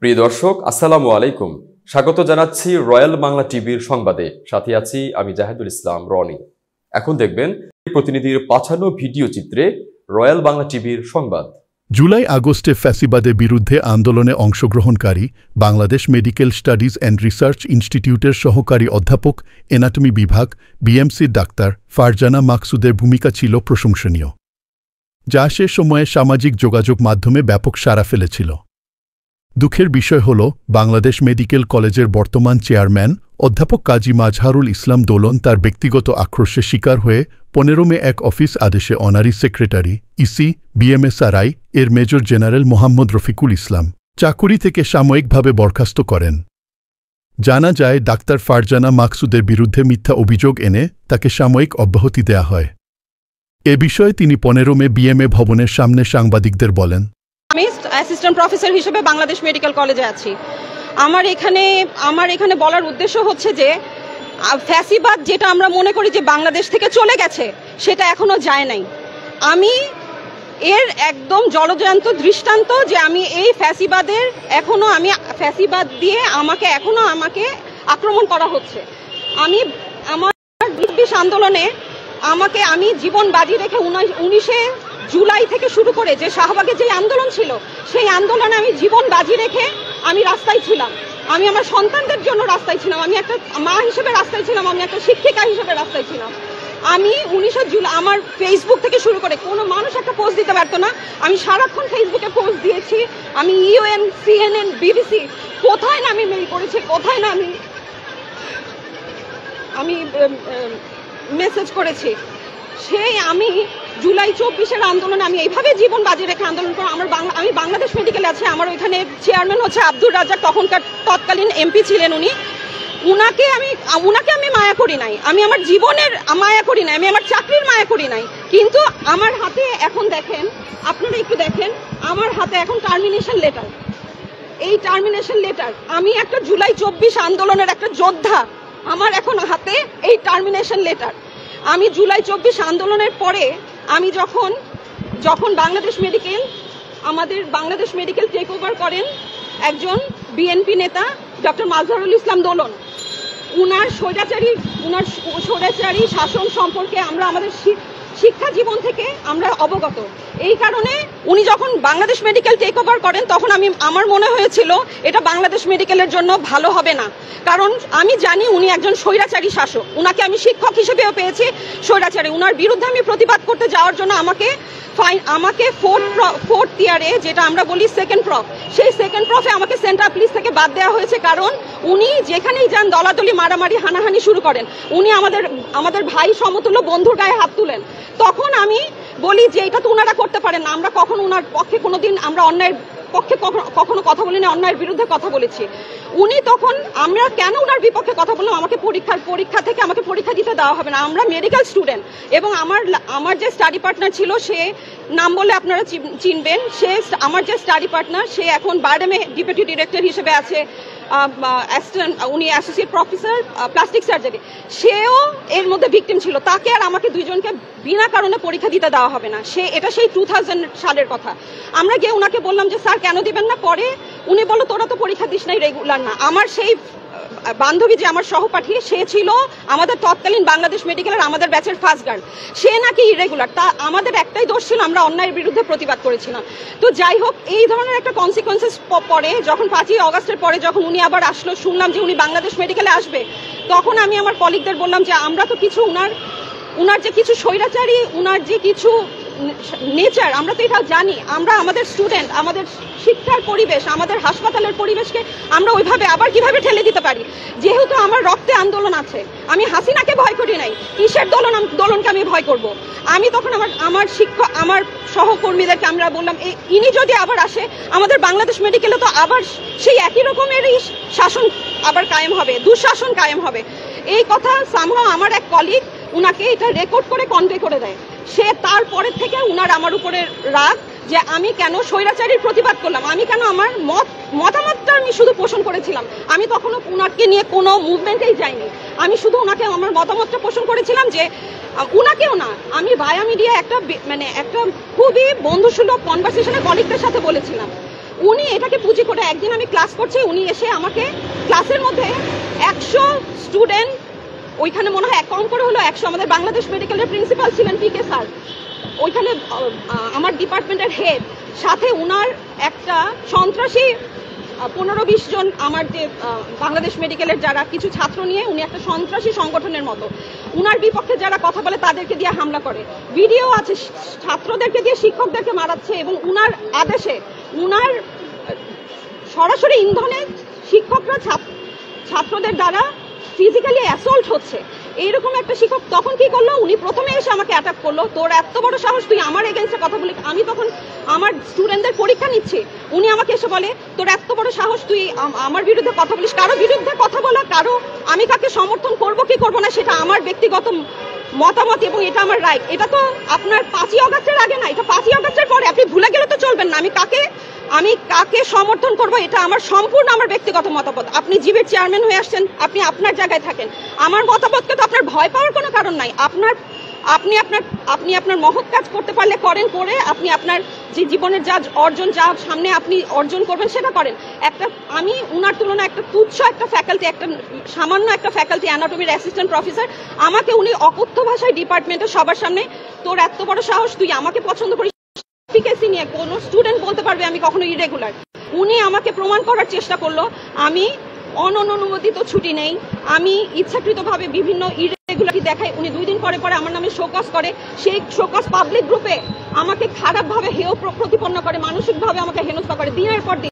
প্রিয় দর্শক, আসসালামু আলাইকুম। স্বাগত জানাচ্ছি রয়্যাল বাংলা টিভির সংবাদে। সাথে আছি আমি জাহিদুল ইসলাম রনি। এখন দেখবেন প্রতিনিধির পাঠানো ভিডিও চিত্রে রয়্যাল বাংলা টিভির সংবাদ। জুলাই আগস্টে ফ্যাসিবাদের বিরুদ্ধে আন্দোলনে অংশগ্রহণকারী Bangladesh medical studies and research ইনস্টিটিউটের সহকারী অধ্যাপক এনাটমি বিভাগ বিএমসির ডাক্তার ফারজানা মাকসুদের ভূমিকা ছিল প্রশংসনীয়, যা সে সময়ে সামাজিক যোগাযোগ মাধ্যমে ব্যাপক সাড়া ফেলেছিল। দুঃখের বিষয় হল, বাংলাদেশ মেডিকেল কলেজের বর্তমান চেয়ারম্যান অধ্যাপক কাজী মাজহারুল ইসলাম দোলন তার ব্যক্তিগত আক্রোশের শিকার হয়ে 15 মে এক অফিস আদেশে অনারি সেক্রেটারি ইসি বিএমএসআরআই এর মেজর জেনারেল মোহাম্মদ রফিকুল ইসলাম চাকুরি থেকে সাময়িকভাবে বরখাস্ত করেন। জানা যায়, ডাক্তার ফারজানা মাকসুদের বিরুদ্ধে মিথ্যা অভিযোগ এনে তাকে সাময়িক অব্যাহতি দেয়া হয়। এ বিষয়ে তিনি 15 মে বিএমএ ভবনের সামনে সাংবাদিকদের বলেন, আমি অ্যাসিস্ট্যান্ট প্রফেসর হিসেবে বাংলাদেশ মেডিকেল কলেজে আছি। আমার এখানে বলার উদ্দেশ্য হচ্ছে যে ফ্যাসিবাদ যেটা আমরা মনে করি যে বাংলাদেশ থেকে চলে গেছে, সেটা এখনো যায় নাই। আমি এর একদম জলজান্ত দৃষ্টান্ত যে আমি এই ফ্যাসিবাদ দিয়ে আমাকে আক্রমণ করা হচ্ছে। আমার ২০ আন্দোলনে আমি জীবন বাজি রেখে 19শে জুলাই থেকে শুরু করে যে শাহবাগের যে আন্দোলন ছিল, সেই আন্দোলনে আমি জীবন বাজি রেখে আমি রাস্তায় ছিলাম। আমি আমার সন্তানদের জন্য রাস্তায় ছিলাম, আমি একটা মা হিসেবে রাস্তায় ছিলাম, আমি একটা শিক্ষিকা হিসেবে রাস্তায় ছিলাম। আমি 19শে জুলাই আমার ফেসবুক থেকে শুরু করে কোনো মানুষ একটা পোস্ট দিতে পারতো না, আমি সারাক্ষণ ফেসবুকে পোস্ট দিয়েছি। আমি ইউএন, সিএনএন, বিবিসি কোথায় না আমি মেইল করেছি, কোথায় না আমি মেসেজ করেছি। সেই আমি জুলাই 24-এর আন্দোলনে আমি এইভাবে জীবন বাজি রেখে আন্দোলন করে আমি বাংলাদেশ মেডিকেলে আছি। আমার ওইখানে চেয়ারম্যান হচ্ছে আব্দুর রাজ্জাক, তৎকালীন এমপি ছিলেন উনি। উনাকে আমি মায়া করি নাই, আমি আমার জীবনের মায়া করি নাই, আমি আমার চাকরির মায়া করি নাই। কিন্তু আমার হাতে এখন দেখেন, আপনারা একটু দেখেন, আমার হাতে এখন টার্মিনেশন লেটার। এই টার্মিনেশন লেটার, আমি একটা জুলাই 24 আন্দোলনের একটা যোদ্ধা, আমার এখন হাতে এই টার্মিনেশন লেটার। আমি জুলাই 24 আন্দোলনের পরে আমি যখন বাংলাদেশ মেডিকেল টেক ওভার করেন একজন বিএনপি নেতা ডক্টর মাজহারুল ইসলাম দোলন। উনার স্বৈরাচারী শাসন সম্পর্কে আমরা আমাদের শিক্ষা জীবন থেকে আমরা অবগত। এই কারণে উনি যখন বাংলাদেশ মেডিকেল টেক ওভার করেন, তখন আমার মনে হয়েছিল এটা বাংলাদেশ মেডিকেলের জন্য ভালো হবে না, কারণ আমি জানি উনি একজন স্বৈরাচারী শাসক। উনাকে আমি শিক্ষক হিসেবেও পেয়েছি স্বৈরাচারী। উনার বিরুদ্ধে আমি প্রতিবাদ করতে যাওয়ার জন্য আমাকে ফোর্থ ইয়ারে, যেটা আমরা বলি সেকেন্ড প্রফ, সেই সেকেন্ড প্রফে আমাকে সেন্ট্রাল পুলিশ থেকে বাদ দেওয়া হয়েছে। কারণ উনি যেখানেই যান দলাদলি, মারামারি, হানাহানি শুরু করেন। উনি আমাদের ভাই সমতুল্য বন্ধুর গায়ে হাত তুলেন। তখন আমি বলি যে এটা তো ওনারা করতে পারেন না, আমরা কখনো ওনার পক্ষে কোনোদিন আমরা অন্যায়ের পক্ষে কখনো কথা বলিনি, অন্যায়ের বিরুদ্ধে কথা বলেছি। উনি তখন, আমরা কেন ওনার বিপক্ষে কথা বললাম, আমাকে পরীক্ষা থেকে আমাকে পরীক্ষা দিতে দেওয়া হবে না, আমরা মেডিকেল স্টুডেন্ট। এবং আমার যে স্টাডি পার্টনার ছিল, সে নাম বলে আপনারা চিনবেন, আমার যে স্টাডি পার্টনার, সে এখন বারডেমে ডেপুটি ডিরেক্টর হিসেবে আছে, উনি অ্যাসোসিয়েট প্রফেসর প্লাস্টিক সার্জারি। সেও এর মধ্যে ভিকটিম ছিল। তাকে আর আমাকে দুইজনকে বিনা কারণে পরীক্ষা দিতে দেওয়া হবে না। এটা সেই 2000 সালের কথা। আমরা গিয়ে ওনাকে বললাম যে স্যার কেন দিবেন না, পরে উনি বলল তোরা তো পরীক্ষা দিস নাই, রেগুলার না। আমার সেই বান্ধবী, যে আমার সহপাঠী, সে ছিল আমাদের তৎকালীন বাংলাদেশ মেডিকেলের আমাদের ব্যাচের ফার্স্ট গার্ল, সে নাকি ইরেগুলার। তা আমাদের একটাই দোষ ছিল, আমরা অন্যায়ের বিরুদ্ধে প্রতিবাদ করেছিলাম। তো যাই হোক, এই ধরনের একটা কনসিকোয়েন্সেস পরে, যখন 5ই আগস্টের পরে যখন উনি আবার আসলো, শুনলাম যে উনি বাংলাদেশ মেডিকেলে আসবে, তখন আমি আমার কলিগদের বললাম যে আমরা তো কিছু উনার যে কিছু স্বৈরাচারী, উনার যে কিছু নেচার, আমরা তো এটা জানি। আমরা আমাদের স্টুডেন্ট, আমাদের শিক্ষার পরিবেশ, আমাদের হাসপাতালের পরিবেশকে আমরা ওইভাবে আবার কিভাবে ঠেলে দিতে পারি? যেহেতু আমার রক্তে আন্দোলন আছে, আমি হাসিনাকে ভয় করি নাই, কিসের দোলনকে আমি ভয় করব? আমি তখন আমার সহকর্মীদেরকে আমরা বললাম, ইনি যদি আবার আসে, আমাদের বাংলাদেশ মেডিকেলে তো আবার সেই একই রকমেরই শাসন আবার কায়েম হবে, দুঃশাসন কায়েম হবে। এই কথা সামহাও আমার এক কলিগ উনাকে এটা রেকর্ড করে কনভে করে দেয়। সে তারপরের থেকে উনার আমার উপরে রাগ, যে আমি কেন স্বৈরাচারীর প্রতিবাদ করলাম, আমি কেন আমার মতামতটা আমি শুধু পোষণ করেছিলাম। আমি তখনও উনাকে নিয়ে কোনো মুভমেন্টেই যাইনি, আমি শুধু উনাকে আমার মতামতটা পোষণ করেছিলাম। যে উনাকেও না, আমি ভায়া মিডিয়া একটা খুবই বন্ধুসুলভ কনভারসেশনে কলিগদের সাথে বলেছিলাম উনি এটাকে পুঁজি করে একদিন আমি ক্লাস করছি, উনি এসে আমাকে ক্লাসের মধ্যে 100 স্টুডেন্ট, ওইখানে মনে হয় কম করে হলো 100, আমাদের বাংলাদেশ মেডিকেলের প্রিন্সিপাল ছিলেন পিকে স্যার, ওইখানে আমার ডিপার্টমেন্টের হেড, সাথে উনার একটা সন্ত্রাসী 15-20 জন আমার যে বাংলাদেশ মেডিকেলের যারা কিছু ছাত্র নিয়ে উনি একটা সন্ত্রাসী সংগঠনের মতো উনার বিপক্ষে যারা কথা বলে তাদেরকে দিয়ে হামলা করে। ভিডিও আছে, ছাত্রদেরকে দিয়ে শিক্ষকদেরকে মারাচ্ছে এবং উনার আদেশে উনার সরাসরি ইন্ধনে শিক্ষকরা ছাত্রদের দ্বারা ফিজিক্যালি অ্যাসল্ট হচ্ছে। এইরকম একটা শিক্ষক তখন কি করলো, উনি প্রথমে এসে আমাকে অ্যাটাক করলো, তোর এত বড় সাহস তুই আমার এগেইনস্টে কথা বলি। আমি তখন আমার স্টুডেন্টদের পরীক্ষা নিচ্ছি, উনি আমাকে এসে বলে তোর এত বড় সাহস তুই আমার বিরুদ্ধে কথা বলিস। কারো বিরুদ্ধে কথা বলা, কারো আমি কাকে সমর্থন করব কি করব না সেটা আমার ব্যক্তিগত মতামত এবং এটা আমার রাইট। এটা তো আপনার 5ই আগস্টের আগে না, এটা 5ই আগস্টের পরে। আপনি ভুলে গেলে তো চলবেন না। আমি কাকে সমর্থন করব এটা আমার সম্পূর্ণ আমার ব্যক্তিগত মতামত। আপনি জিবির চেয়ারম্যান হয়ে আসছেন, আপনি আপনার জায়গায় থাকেন, আমার মতামতকে তো আপনার ভয় পাওয়ার কোনো কারণ নাই। আপনি আপনার মহৎ কাজ করতে পারলে করেন, করে আপনি আপনার যে জীবনের যা অর্জন, যা সামনে আপনি অর্জন করবেন সেটা করেন। আমি উনার তুলনায় একটা তুচ্ছ একটা ফ্যাকাল্টি, একটা সামান্য একটা ফ্যাকাল্টি অ্যানাটমির অ্যাসিস্ট্যান্ট প্রফেসর, আমাকে উনি অকথ্য ভাষায় ডিপার্টমেন্টের সবার সামনে তোর এত বড় সাহস তুই আমাকে পছন্দ করিস, এফিকেসি নিয়ে কোনো স্টুডেন্ট বলতে পারবে আমি কখনো ইরেগুলার। উনি আমাকে প্রমাণ করার চেষ্টা করলো আমি অননুমোদিত ছুটি নেই, আমি ইচ্ছাকৃতভাবে বিভিন্ন ইরেগুলারিটি দেখাই। উনি 2 দিন পরে পরে আমার নামে শোকজ করে, সেই শোকজ পাবলিক গ্রুপে আমাকে খারাপভাবে হেয় প্রতিপন্ন করে, মানসিকভাবে আমাকে হেনস্থা করে দিনের পর দিন।